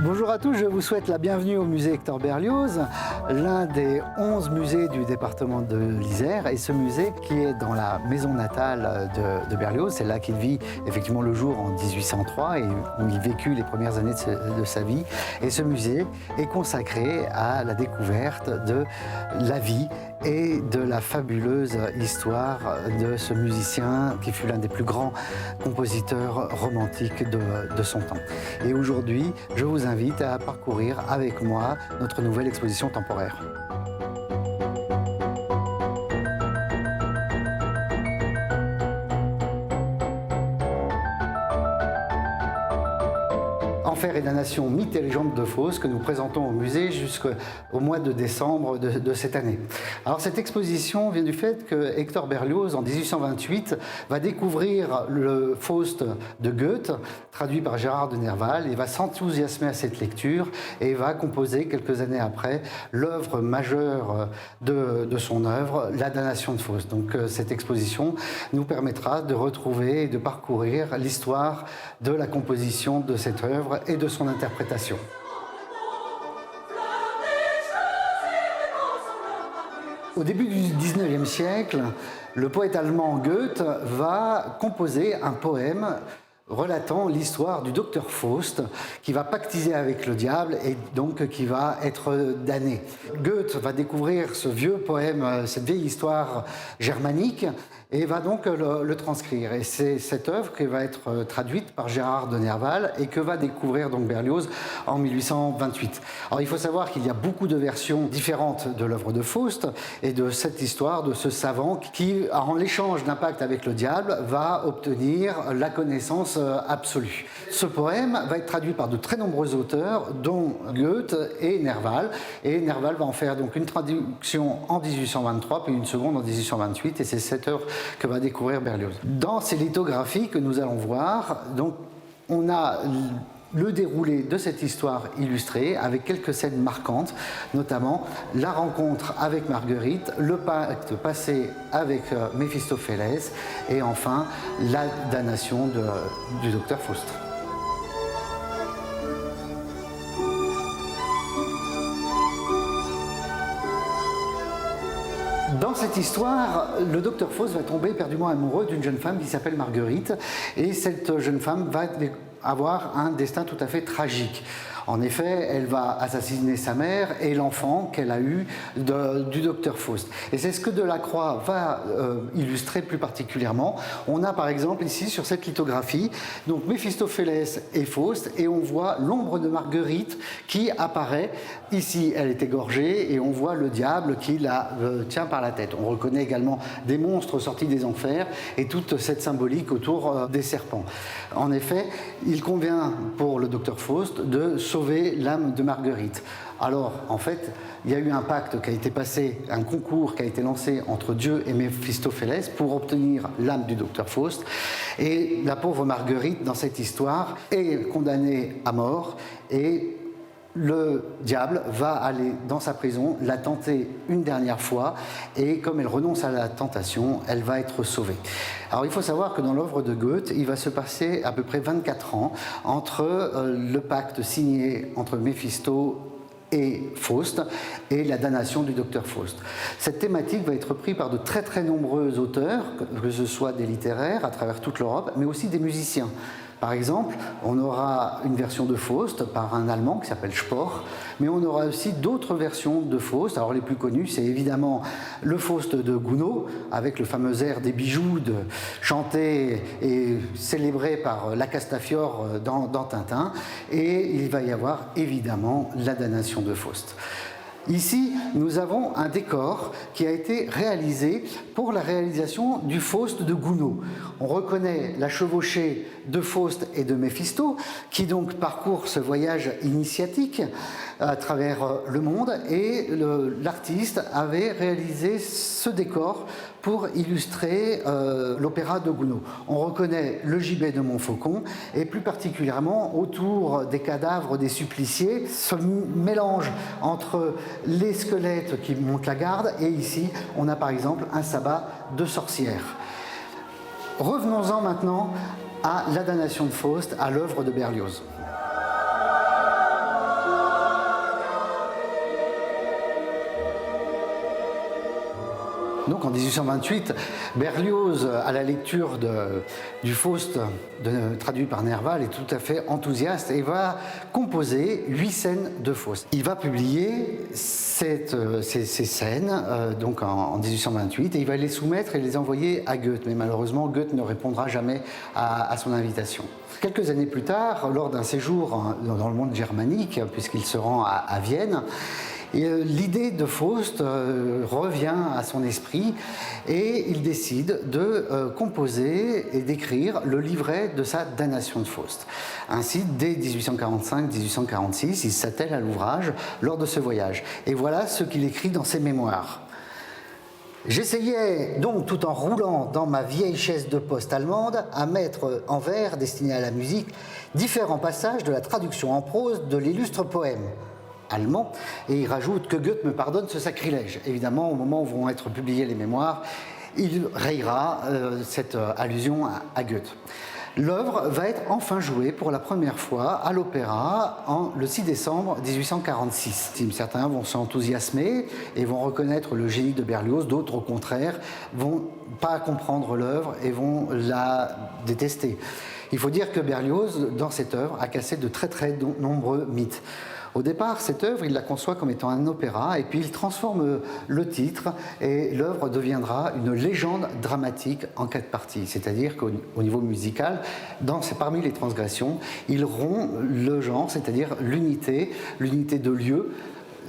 Bonjour à tous, je vous souhaite la bienvenue au musée Hector Berlioz, l'un des 11 musées du département de l'Isère. Et ce musée qui est dans la maison natale de Berlioz, c'est là qu'il vit effectivement le jour en 1803 et où il vécut les premières années de sa vie. Et ce musée est consacré à la découverte de la vie et de la fabuleuse histoire de ce musicien qui fut l'un des plus grands compositeurs romantiques de son temps. Et aujourd'hui, je vous invite à parcourir avec moi notre nouvelle exposition temporaire. Enfer et damnation, mythes et légendes de Faust que nous présentons au musée jusqu'au mois de décembre de cette année. Alors cette exposition vient du fait que Hector Berlioz, en 1828, va découvrir le Faust de Goethe, traduit par Gérard de Nerval. Il va s'enthousiasmer à cette lecture et va composer quelques années après l'œuvre majeure de son œuvre, La damnation de Faust. Donc cette exposition nous permettra de retrouver et de parcourir l'histoire de la composition de cette œuvre et de son interprétation. Au début du XIXe siècle, le poète allemand Goethe va composer un poème relatant l'histoire du docteur Faust qui va pactiser avec le diable et donc qui va être damné. Goethe va découvrir ce vieux poème, cette vieille histoire germanique et va donc le transcrire. Et c'est cette œuvre qui va être traduite par Gérard de Nerval et que va découvrir donc Berlioz en 1828. Alors il faut savoir qu'il y a beaucoup de versions différentes de l'œuvre de Faust et de cette histoire de ce savant qui, en l'échange d'un pacte avec le diable, va obtenir la connaissance absolue. Ce poème va être traduit par de très nombreux auteurs, dont Goethe et Nerval. Et Nerval va en faire donc une traduction en 1823, puis une seconde en 1828, et c'est cette œuvre que va découvrir Berlioz. Dans ces lithographies que nous allons voir, donc, on a le déroulé de cette histoire illustrée avec quelques scènes marquantes, notamment la rencontre avec Marguerite, le pacte passé avec Méphistophélès et enfin la damnation du docteur Faust. Dans cette histoire, le docteur Faust va tomber éperdument amoureux d'une jeune femme qui s'appelle Marguerite et cette jeune femme va avoir un destin tout à fait tragique. En effet, elle va assassiner sa mère et l'enfant qu'elle a eu du docteur Faust. Et c'est ce que Delacroix va illustrer plus particulièrement. On a par exemple ici sur cette lithographie donc Méphistophélès et Faust et on voit l'ombre de Marguerite qui apparaît. Ici, elle est égorgée et on voit le diable qui la tient par la tête. On reconnaît également des monstres sortis des enfers et toute cette symbolique autour des serpents. En effet, il convient pour le docteur Faust de sauver l'âme de Marguerite. Alors, en fait, il y a eu un pacte qui a été passé, un concours qui a été lancé entre Dieu et Méphistophélès pour obtenir l'âme du docteur Faust. Et la pauvre Marguerite, dans cette histoire, est condamnée à mort et le diable va aller dans sa prison, la tenter une dernière fois et comme elle renonce à la tentation, elle va être sauvée. Alors il faut savoir que dans l'œuvre de Goethe, il va se passer à peu près 24 ans entre le pacte signé entre Méphisto et Faust et la damnation du docteur Faust. Cette thématique va être prise par de très très nombreux auteurs, que ce soit des littéraires à travers toute l'Europe, mais aussi des musiciens. Par exemple, on aura une version de Faust par un Allemand qui s'appelle Spohr, mais on aura aussi d'autres versions de Faust. Alors les plus connues, c'est évidemment le Faust de Gounod, avec le fameux air des bijoux chanté et célébré par la Castafiore dans Tintin. Et il va y avoir évidemment la damnation de Faust. Ici, nous avons un décor qui a été réalisé pour la réalisation du Faust de Gounod. On reconnaît la chevauchée de Faust et de Méphisto, qui donc parcourent ce voyage initiatique à travers le monde, et l'artiste avait réalisé ce décor pour illustrer l'opéra de Gounod. On reconnaît le gibet de Montfaucon et plus particulièrement autour des cadavres des suppliciés, ce mélange entre les squelettes qui montent la garde et ici on a par exemple un sabbat de sorcière. Revenons-en maintenant à la damnation de Faust, à l'œuvre de Berlioz. Donc en 1828, Berlioz, à la lecture du Faust traduit par Nerval, est tout à fait enthousiaste et va composer 8 scènes de Faust. Il va publier ces scènes donc en 1828 et il va les soumettre et les envoyer à Goethe. Mais malheureusement, Goethe ne répondra jamais à son invitation. Quelques années plus tard, lors d'un séjour dans le monde germanique, puisqu'il se rend à Vienne, l'idée de Faust revient à son esprit et il décide de composer et d'écrire le livret de sa damnation de Faust. Ainsi, dès 1845-1846, il s'attelle à l'ouvrage lors de ce voyage. Et voilà ce qu'il écrit dans ses mémoires. J'essayais donc, tout en roulant dans ma vieille chaise de poste allemande, à mettre en vers, destiné à la musique, différents passages de la traduction en prose de l'illustre poème allemand, et il rajoute que Goethe me pardonne ce sacrilège. Évidemment, au moment où vont être publiées les mémoires, il rayera cette allusion à Goethe. L'œuvre va être enfin jouée pour la première fois à l'opéra le 6 décembre 1846. Certains vont s'enthousiasmer et vont reconnaître le génie de Berlioz, d'autres au contraire vont pas comprendre l'œuvre et vont la détester. Il faut dire que Berlioz, dans cette œuvre, a cassé de très très nombreux mythes. Au départ, cette œuvre, il la conçoit comme étant un opéra et puis il transforme le titre et l'œuvre deviendra une légende dramatique en 4 parties. C'est-à-dire qu'au niveau musical, parmi les transgressions, il rompt le genre, c'est-à-dire l'unité de lieu,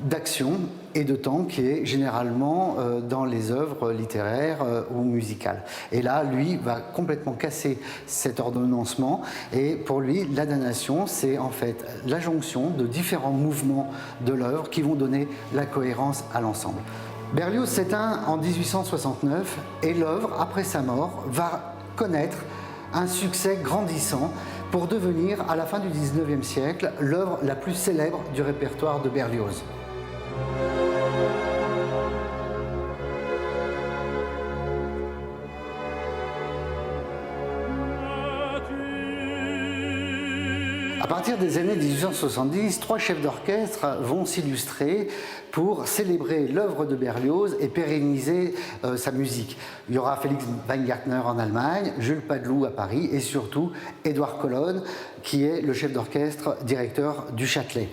d'action et de temps qui est généralement dans les œuvres littéraires ou musicales. Et là, lui, va complètement casser cet ordonnancement et pour lui, la damnation, c'est en fait la jonction de différents mouvements de l'œuvre qui vont donner la cohérence à l'ensemble. Berlioz s'éteint en 1869 et l'œuvre, après sa mort, va connaître un succès grandissant pour devenir, à la fin du XIXe siècle, l'œuvre la plus célèbre du répertoire de Berlioz. À partir des années 1870, 3 chefs d'orchestre vont s'illustrer pour célébrer l'œuvre de Berlioz et pérenniser sa musique. Il y aura Félix Weingartner en Allemagne, Jules Padeloup à Paris et surtout Édouard Colonne, qui est le chef d'orchestre directeur du Châtelet.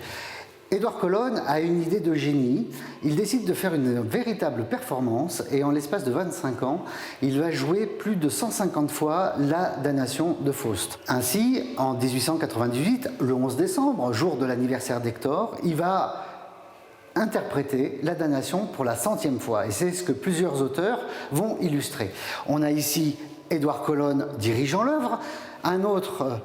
Édouard Colonne a une idée de génie, il décide de faire une véritable performance et en l'espace de 25 ans, il va jouer plus de 150 fois la damnation de Faust. Ainsi, en 1898, le 11 décembre, jour de l'anniversaire d'Hector, il va interpréter la damnation pour la 100e fois et c'est ce que plusieurs auteurs vont illustrer. On a ici Édouard Colonne dirigeant l'œuvre, un autre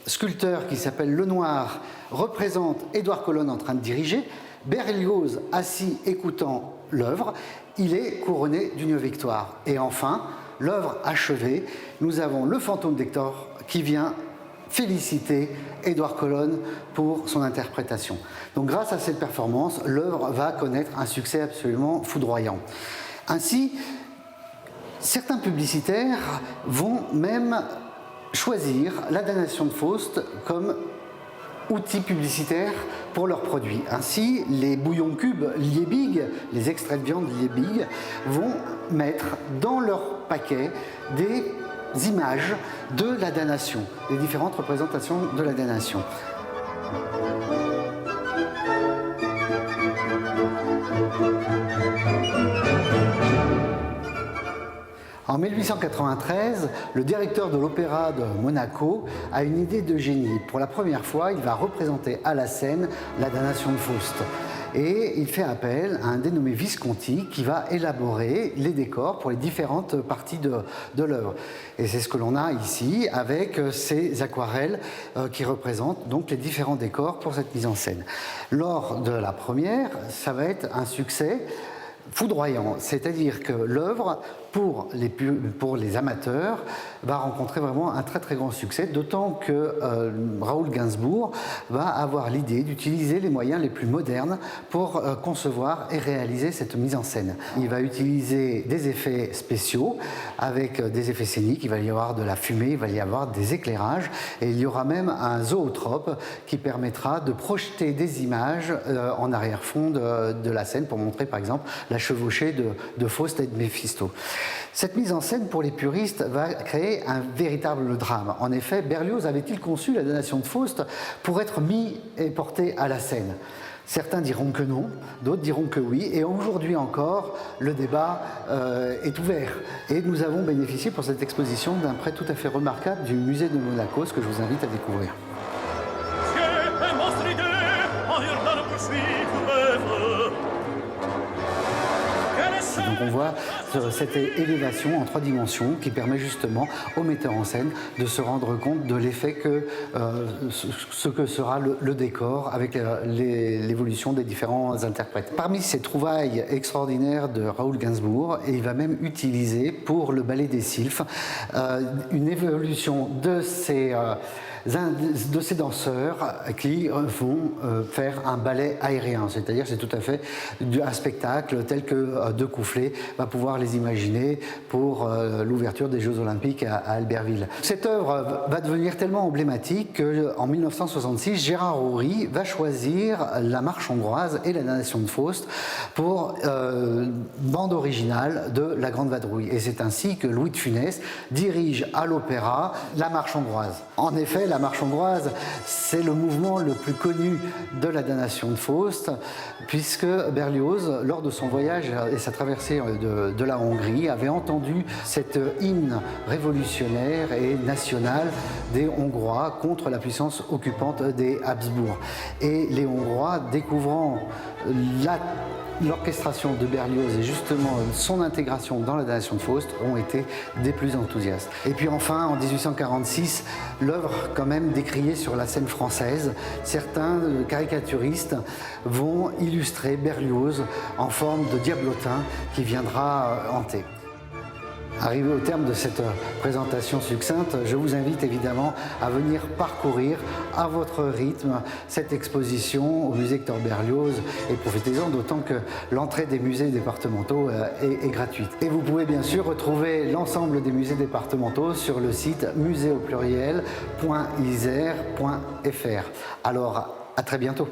sculpteur qui s'appelle Lenoir représente Édouard Colonne en train de diriger, Berlioz assis écoutant l'œuvre, il est couronné d'une victoire. Et enfin, l'œuvre achevée, nous avons le fantôme d'Hector qui vient féliciter Édouard Colonne pour son interprétation. Donc grâce à cette performance, l'œuvre va connaître un succès absolument foudroyant. Ainsi, certains publicitaires vont même choisir la damnation de Faust comme outil publicitaire pour leurs produits. Ainsi, les bouillons cubes Liebig, les extraits de viande Liebig, vont mettre dans leur paquet des images de la damnation, des différentes représentations de la damnation. En 1893, le directeur de l'Opéra de Monaco a une idée de génie. Pour la première fois, il va représenter à la scène la damnation de Faust. Et il fait appel à un dénommé Visconti qui va élaborer les décors pour les différentes parties de l'œuvre. Et c'est ce que l'on a ici avec ces aquarelles qui représentent donc les différents décors pour cette mise en scène. Lors de la première, ça va être un succès foudroyant, c'est-à-dire que l'œuvre, pour les amateurs, va rencontrer vraiment un très très grand succès, d'autant que Raoul Gainsbourg va avoir l'idée d'utiliser les moyens les plus modernes pour concevoir et réaliser cette mise en scène. Il va utiliser des effets spéciaux avec des effets scéniques, il va y avoir de la fumée, il va y avoir des éclairages et il y aura même un zootrope qui permettra de projeter des images en arrière-fond de la scène pour montrer par exemple la chevauchée de Faust et de Méphisto. Cette mise en scène, pour les puristes, va créer un véritable drame. En effet, Berlioz avait-il conçu la damnation de Faust pour être mis et porté à la scène? Certains diront que non, d'autres diront que oui, et aujourd'hui encore, le débat est ouvert. Et nous avons bénéficié pour cette exposition d'un prêt tout à fait remarquable du musée de Monaco, ce que je vous invite à découvrir. Donc on voit cette élévation en 3 dimensions qui permet justement au metteur en scène de se rendre compte de l'effet que ce que sera le décor avec l'évolution des différents interprètes. Parmi ces trouvailles extraordinaires de Raoul Gainsbourg, et il va même utiliser pour le ballet des Sylphes une évolution de ces danseurs qui vont faire un ballet aérien, c'est-à-dire c'est tout à fait un spectacle tel que De Coufflet va pouvoir les imaginer pour l'ouverture des Jeux Olympiques à Albertville. Cette œuvre va devenir tellement emblématique qu'en 1966, Gérard Houry va choisir La Marche hongroise et La damnation de Faust pour bande originale de La Grande Vadrouille. Et c'est ainsi que Louis de Funès dirige à l'opéra La Marche hongroise. En effet, La Marche hongroise, c'est le mouvement le plus connu de La damnation de Faust, puisque Berlioz, lors de son voyage et sa traversée de la Hongrie, avait entendu cet hymne révolutionnaire et national des Hongrois contre la puissance occupante des Habsbourg. Et les Hongrois, découvrant l'orchestration de Berlioz et justement son intégration dans La damnation de Faust, ont été des plus enthousiastes. Et puis enfin, en 1846, l'œuvre quand même décriée sur la scène française, certains caricaturistes vont illustrer Berlioz en forme de diablotin qui viendra hanter. Arrivé au terme de cette présentation succincte, je vous invite évidemment à venir parcourir à votre rythme cette exposition au musée Hector Berlioz et profitez-en, d'autant que l'entrée des musées départementaux est gratuite. Et vous pouvez bien sûr retrouver l'ensemble des musées départementaux sur le site musée-au-pluriel.isère.fr. Alors, à très bientôt.